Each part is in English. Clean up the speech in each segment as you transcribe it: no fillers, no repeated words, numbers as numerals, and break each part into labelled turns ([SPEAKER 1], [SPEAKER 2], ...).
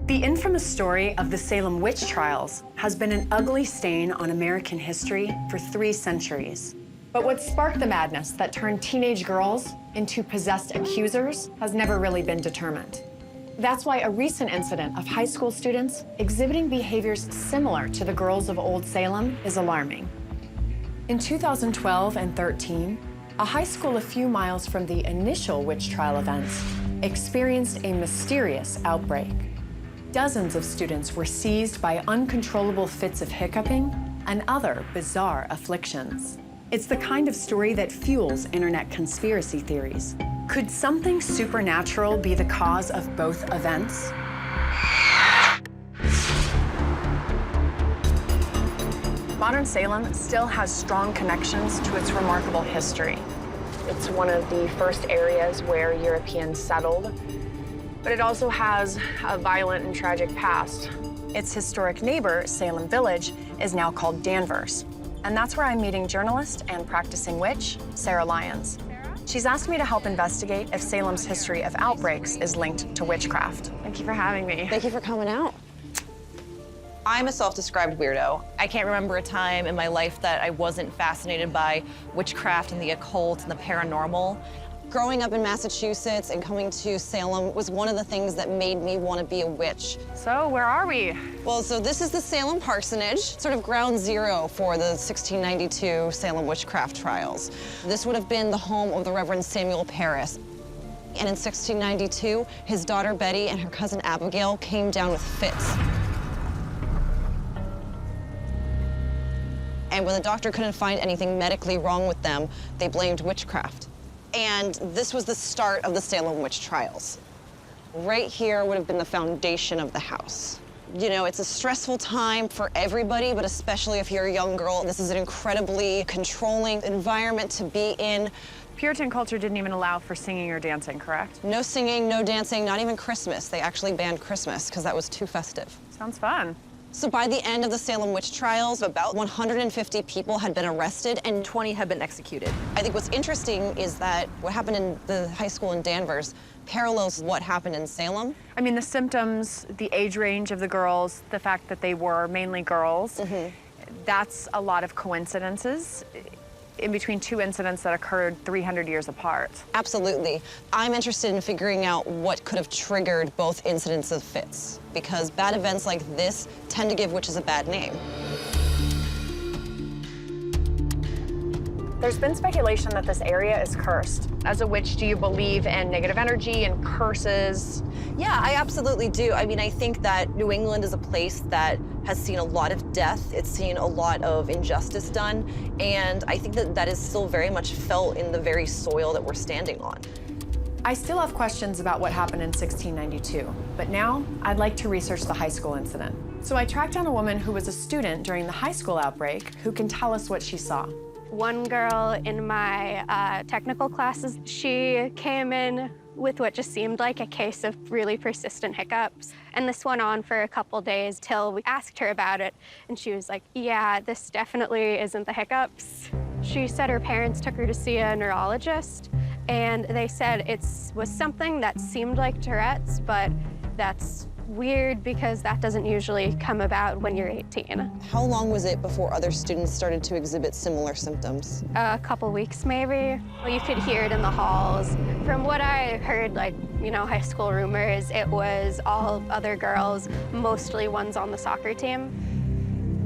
[SPEAKER 1] The infamous story of the Salem witch trials has been an ugly stain on American history for 3 centuries. But what sparked the madness that turned teenage girls into possessed accusers has never really been determined. That's why a recent incident of high school students exhibiting behaviors similar to the girls of Old Salem is alarming. In 2012 and 13, a high school a few miles from the initial witch trial events experienced a mysterious outbreak. Dozens of students were seized by uncontrollable fits of hiccuping and other bizarre afflictions. It's the kind of story that fuels internet conspiracy theories. Could something supernatural be the cause of both events? Modern Salem still has strong connections to its remarkable history. It's one of the first areas where Europeans settled, but it also has a violent and tragic past. Its historic neighbor, Salem Village, is now called Danvers. And that's where I'm meeting journalist and practicing witch, Sarah Lyons. She's asked me to help investigate if Salem's history of outbreaks is linked to witchcraft. Thank you for having me.
[SPEAKER 2] Thank you for coming out.
[SPEAKER 3] I'm a self-described weirdo. I can't remember a time in my life that I wasn't fascinated by witchcraft and the occult and the paranormal.
[SPEAKER 2] Growing up in Massachusetts and coming to Salem was one of the things that made me want to be a witch.
[SPEAKER 1] So, where are we?
[SPEAKER 2] Well, so this is the Salem parsonage, sort of ground zero for the 1692 Salem witchcraft trials. This would have been the home of the Reverend Samuel Parris. And in 1692, his daughter Betty and her cousin Abigail came down with fits. And when the doctor couldn't find anything medically wrong with them, they blamed witchcraft. And this was the start of the Salem witch trials. Right here would have been the foundation of the house. You know, it's a stressful time for everybody, but especially if you're a young girl. This is an incredibly controlling environment to be in.
[SPEAKER 1] Puritan culture didn't even allow for singing or dancing, correct?
[SPEAKER 2] No singing, no dancing, not even Christmas. They actually banned Christmas because that was too festive.
[SPEAKER 1] Sounds fun.
[SPEAKER 2] So by the end of the Salem witch trials, about 150 people had been arrested and
[SPEAKER 3] 20 have been executed.
[SPEAKER 2] I think what's interesting is that what happened in the high school in Danvers parallels what happened in Salem.
[SPEAKER 1] I mean, the symptoms, the age range of the girls, the fact that they were mainly girls, that's a lot of coincidences in between 2 incidents that occurred 300 years apart.
[SPEAKER 2] Absolutely. I'm interested in figuring out what could have triggered both incidents of fits, because bad events like this tend to give witches a bad name.
[SPEAKER 1] There's been speculation that this area is cursed. As a witch, do you believe in negative energy and curses?
[SPEAKER 3] Yeah, I absolutely do. I mean, I think that New England is a place that has seen a lot of death. It's seen a lot of injustice done. And I think that that is still very much felt in the very soil that we're standing on.
[SPEAKER 1] I still have questions about what happened in 1692, but now I'd like to research the high school incident. So I tracked down a woman who was a student during the high school outbreak who can tell us what she saw.
[SPEAKER 4] One girl in my technical classes, she came in with what just seemed like a case of really persistent hiccups. And this went on for a couple days till we asked her about it. And she was like, yeah, this definitely isn't the hiccups. She said her parents took her to see a neurologist, and they said it was something that seemed like Tourette's, but that's weird because that doesn't usually come about when you're 18.
[SPEAKER 2] How long was it before other students started to exhibit similar symptoms?
[SPEAKER 4] A couple weeks, maybe. Well, you could hear it in the halls. From what I heard, like, you know, high school rumors, it was all other girls, mostly ones on the soccer team.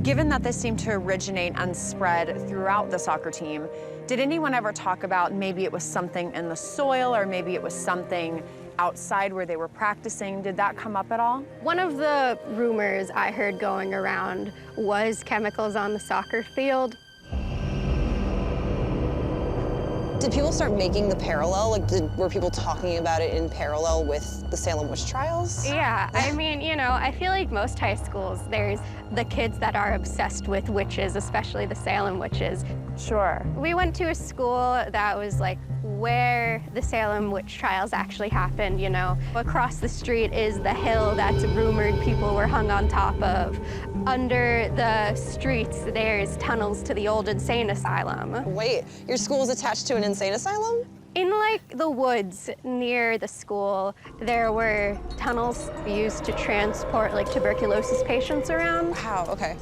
[SPEAKER 1] Given that this seemed to originate and spread throughout the soccer team, did anyone ever talk about maybe it was something in the soil or maybe it was something outside where they were practicing? Did that come up at all?
[SPEAKER 4] One of the rumors I heard going around was chemicals on the soccer field.
[SPEAKER 2] Did people start making the parallel? Like, were people talking about it in parallel with the Salem witch trials?
[SPEAKER 4] Yeah, I mean, you know, I feel like most high schools, there's the kids that are obsessed with witches, especially the Salem witches.
[SPEAKER 1] Sure.
[SPEAKER 4] We went to a school that was like where the Salem witch trials actually happened, you know. Across the street is the hill that's rumored people were hung on top of. Under the streets, there's tunnels to the old insane asylum.
[SPEAKER 2] Wait, your school is attached to an insane asylum?
[SPEAKER 4] In like the woods near the school, there were tunnels used to transport like tuberculosis patients around.
[SPEAKER 2] Wow, okay.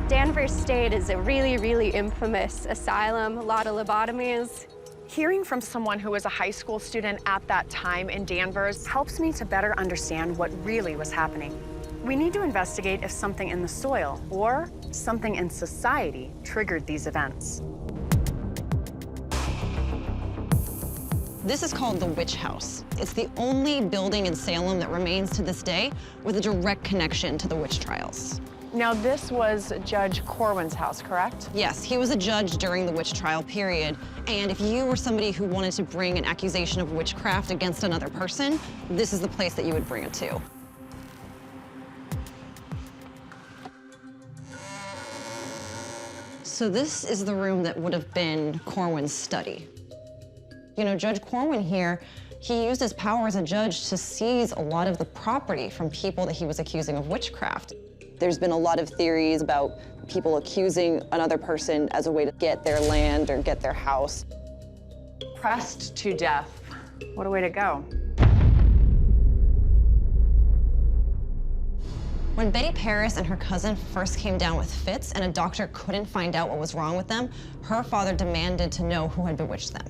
[SPEAKER 4] Danvers State is a really, really infamous asylum, a lot of lobotomies.
[SPEAKER 1] Hearing from someone who was a high school student at that time in Danvers helps me to better understand what really was happening. We need to investigate if something in the soil or something in society triggered these events.
[SPEAKER 2] This is called the Witch House. It's the only building in Salem that remains to this day with a direct connection to the witch trials.
[SPEAKER 1] Now, this was Judge Corwin's house, correct?
[SPEAKER 2] Yes, he was a judge during the witch trial period, and if you were somebody who wanted to bring an accusation of witchcraft against another person, this is the place that you would bring it to. So this is the room that would have been Corwin's study. You know, Judge Corwin here, he used his power as a judge to seize a lot of the property from people that he was accusing of witchcraft. There's been a lot of theories about people accusing another person as a way to get their land or get their house.
[SPEAKER 1] Pressed to death. What a way to go.
[SPEAKER 2] When Betty Paris and her cousin first came down with fits and a doctor couldn't find out what was wrong with them, her father demanded to know who had bewitched them.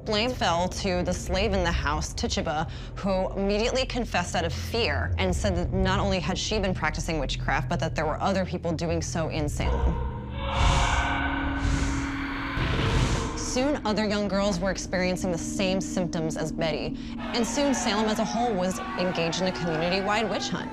[SPEAKER 2] Blame fell to the slave in the house, Tituba, who immediately confessed out of fear and said that not only had she been practicing witchcraft, but that there were other people doing so in Salem. Soon, other young girls were experiencing the same symptoms as Betty, and soon Salem as a whole was engaged in a community-wide witch hunt.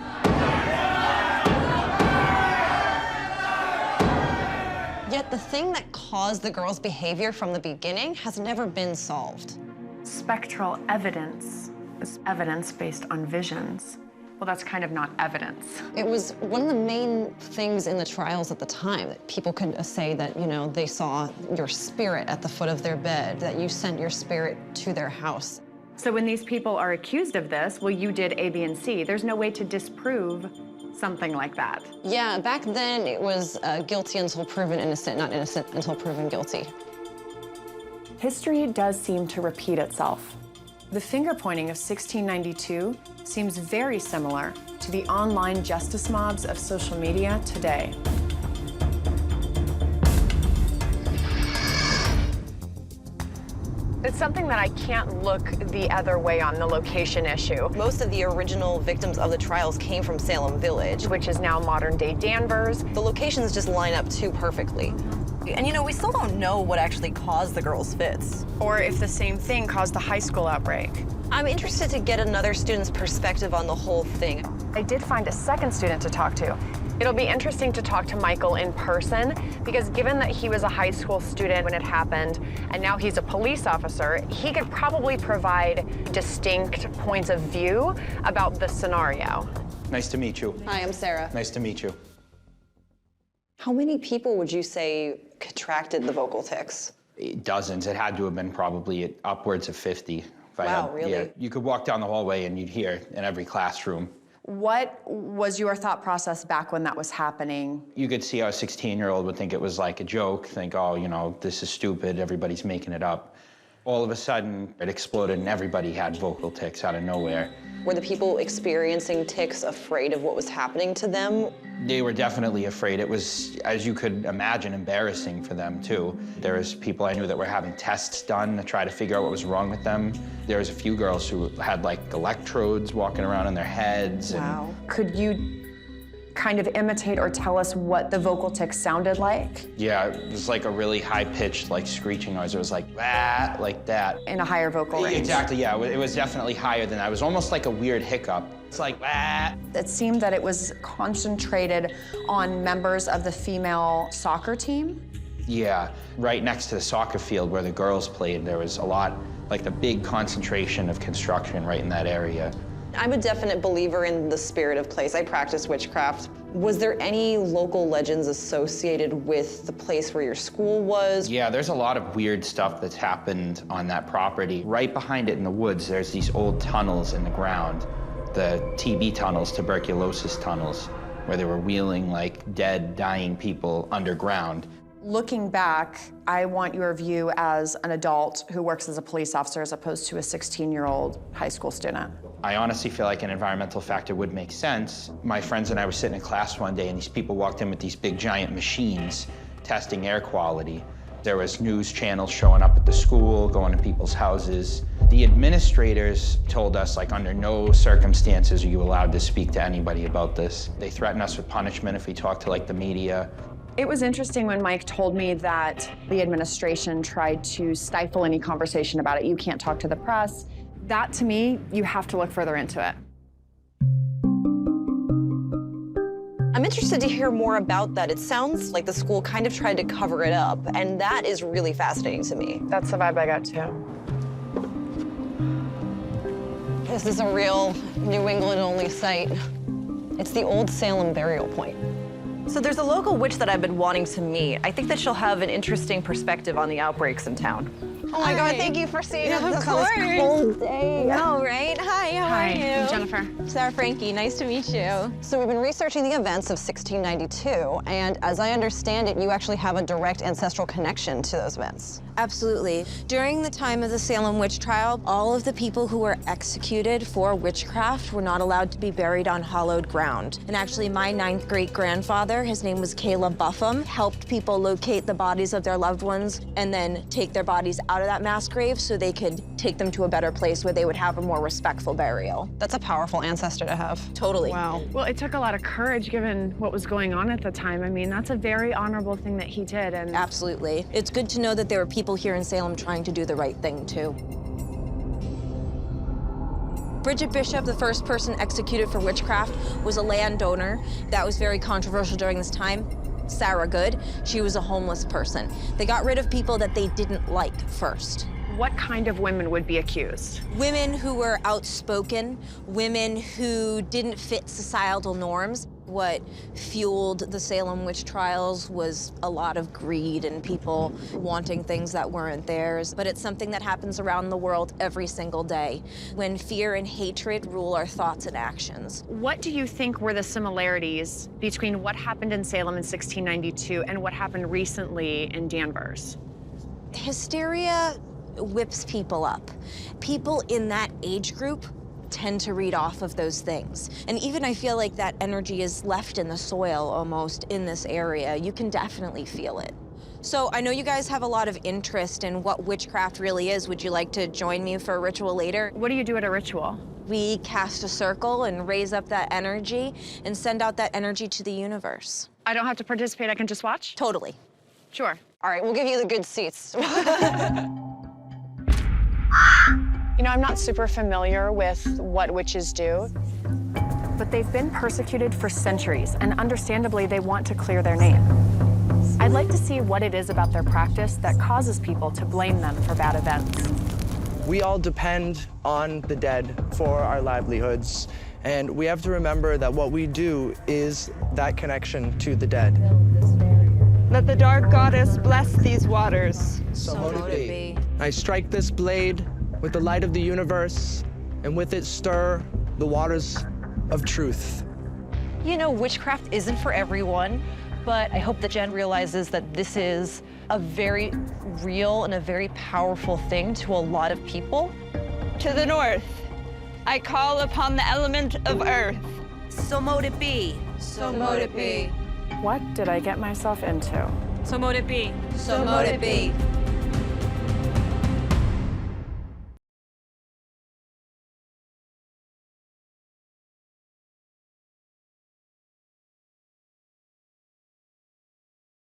[SPEAKER 2] Yet the thing that caused the girls' behavior from the beginning has never been solved.
[SPEAKER 1] Spectral evidence is evidence based on visions. Well, that's kind of not evidence.
[SPEAKER 2] It was one of the main things in the trials at the time, that people could say that, you know, they saw your spirit at the foot of their bed, that you sent your spirit to their house.
[SPEAKER 1] So when these people are accused of this, well, you did A, B, and C. There's no way to disprove something like that.
[SPEAKER 2] Yeah, back then it was guilty until proven innocent, not innocent until proven guilty.
[SPEAKER 1] History does seem to repeat itself. The finger-pointing of 1692 seems very similar to the online justice mobs of social media today. It's something that I can't look the other way on, the location issue.
[SPEAKER 3] Most of the original victims of the trials came from Salem Village,
[SPEAKER 1] Which is now modern-day Danvers.
[SPEAKER 3] the locations just line up too perfectly. And you know, we still don't know what actually caused the girls' fits.
[SPEAKER 1] Or if the same thing caused the high school outbreak.
[SPEAKER 3] I'm interested to get another student's perspective on the whole thing.
[SPEAKER 1] I did find a second student to talk to. It'll be interesting to talk to Michael in person, because given that he was a high school student when it happened, and now he's a police officer, he could probably provide distinct points of view about the scenario.
[SPEAKER 5] Nice to meet you.
[SPEAKER 2] Hi, I'm Sarah.
[SPEAKER 5] Nice to meet you.
[SPEAKER 3] How many people would you say contracted the vocal tics?
[SPEAKER 5] Dozens. It had to have been probably upwards of 50. If I
[SPEAKER 3] Wow,
[SPEAKER 5] had,
[SPEAKER 3] really?
[SPEAKER 5] Yeah, you could walk down the hallway and you'd hear in every classroom.
[SPEAKER 1] What was your thought process back when that was happening?
[SPEAKER 5] You could see how a 16-year-old would think it was like a joke, think, oh, you know, this is stupid, everybody's making it up. All of a sudden, it exploded and everybody had vocal tics out of nowhere.
[SPEAKER 3] Were the people experiencing tics afraid of what was happening to them?
[SPEAKER 5] They were definitely afraid. It was, as you could imagine, embarrassing for them, too. There was people I knew that were having tests done to try to figure out what was wrong with them. There was a few girls who had, like, electrodes walking around in their heads.
[SPEAKER 3] Wow.
[SPEAKER 1] Could you kind of imitate or tell us what the vocal tics sounded like?
[SPEAKER 5] Yeah, it was like a really high-pitched, like, screeching noise. It was like, ah, like that.
[SPEAKER 1] In a higher vocal range?
[SPEAKER 5] Exactly, yeah. It was definitely higher than that. It was almost like a weird hiccup. It's like, ah.
[SPEAKER 1] It seemed that it was concentrated on members of the female soccer team.
[SPEAKER 5] Yeah, right next to the soccer field where the girls played, there was a lot, like the big concentration of construction right in that area.
[SPEAKER 3] I'm a definite believer in the spirit of place. I practice witchcraft. Was there any local legends associated with the place where your school was?
[SPEAKER 5] Yeah, there's a lot of weird stuff that's happened on that property. Right behind it in the woods, there's these old tunnels in the ground, the TB tunnels, tuberculosis tunnels, where they were wheeling like dead, dying people underground.
[SPEAKER 1] Looking back, I want your view as an adult who works as a police officer as opposed to a 16-year-old high school student.
[SPEAKER 5] I honestly feel like an environmental factor would make sense. My friends and I were sitting in class one day and these people walked in with these big giant machines testing air quality. There was news channels showing up at the school, going to people's houses. The administrators told us, like, under no circumstances are you allowed to speak to anybody about this. They threatened us with punishment if we talked to, like, the media.
[SPEAKER 1] It was interesting when Mike told me that the administration tried to stifle any conversation about it. You can't talk to the press. That, to me, you have to look further into it.
[SPEAKER 3] I'm interested to hear more about that. It sounds like the school kind of tried to cover it up, and that is really fascinating to me.
[SPEAKER 1] That's the vibe I got, too.
[SPEAKER 2] This is a real New England-only site. It's the old Salem burial point.
[SPEAKER 3] So there's a local witch that I've been wanting to meet. I think that she'll have an interesting perspective on the outbreaks in town.
[SPEAKER 2] Oh my God, thank you for seeing us
[SPEAKER 3] of
[SPEAKER 2] on
[SPEAKER 3] course.
[SPEAKER 2] this cold day.
[SPEAKER 3] Oh, right. Hi, how are you?
[SPEAKER 1] I'm Jennifer.
[SPEAKER 3] Sarah Frankie, nice to meet you.
[SPEAKER 2] So we've been researching the events of 1692, and as I understand it, you actually have a direct ancestral connection to those events.
[SPEAKER 6] Absolutely. During the time of the Salem witch trial, all of the people who were executed for witchcraft were not allowed to be buried on hallowed ground. And actually, my 9th great-grandfather, his name was Caleb Buffum, helped people locate the bodies of their loved ones and then take their bodies out of that mass grave so they could take them to a better place where they would have a more respectful burial.
[SPEAKER 2] That's a powerful ancestor to have.
[SPEAKER 6] Totally.
[SPEAKER 2] Wow.
[SPEAKER 7] Well, it took a lot of courage given what was going on at the time. I mean, that's a very honorable thing that he did. And
[SPEAKER 6] Absolutely. It's good to know that there were people here in Salem trying to do the right thing, too. Bridget Bishop, the first person executed for witchcraft, was a landowner. That was very controversial during this time. Sarah Good, she was a homeless person. They got rid of people that they didn't like first.
[SPEAKER 7] what kind of women would be accused?
[SPEAKER 6] Women who were outspoken, women who didn't fit societal norms. What fueled the Salem witch trials was a lot of greed and people wanting things that weren't theirs. But it's something that happens around the world every single day, when fear and hatred rule our thoughts and actions.
[SPEAKER 7] What do you think were the similarities between what happened in Salem in 1692 and what happened recently in Danvers?
[SPEAKER 6] Hysteria whips people up. People in that age group tend to read off of those things. And even I feel like that energy is left in the soil almost in this area. You can definitely feel it. So I know you guys have a lot of interest in what witchcraft really is. Would you like to join me for a ritual later?
[SPEAKER 7] What do you do at a ritual?
[SPEAKER 6] We cast a circle and raise up that energy and send out that energy to the universe.
[SPEAKER 7] I don't have to participate, I can just watch?
[SPEAKER 6] Totally.
[SPEAKER 7] Sure.
[SPEAKER 2] All right, we'll give you the good seats.
[SPEAKER 1] You know, I'm not super familiar with what witches do, but they've been persecuted for centuries, and understandably, they want to clear their name. I'd like to see what it is about their practice that causes people to blame them for bad events.
[SPEAKER 8] We all depend on the dead for our livelihoods, and we have to remember that what we do is that connection to the dead.
[SPEAKER 9] Let the dark goddess bless these waters.
[SPEAKER 8] So mote it be. I strike this blade with the light of the universe, and with it stir the waters of truth.
[SPEAKER 3] You know, witchcraft isn't for everyone, but I hope that Jen realizes that this is a very real and a very powerful thing to a lot of people.
[SPEAKER 9] To the north, I call upon the element of earth.
[SPEAKER 6] So mote it be. So mote it be.
[SPEAKER 1] What did I get myself into?
[SPEAKER 6] So mote it be. So mote it be.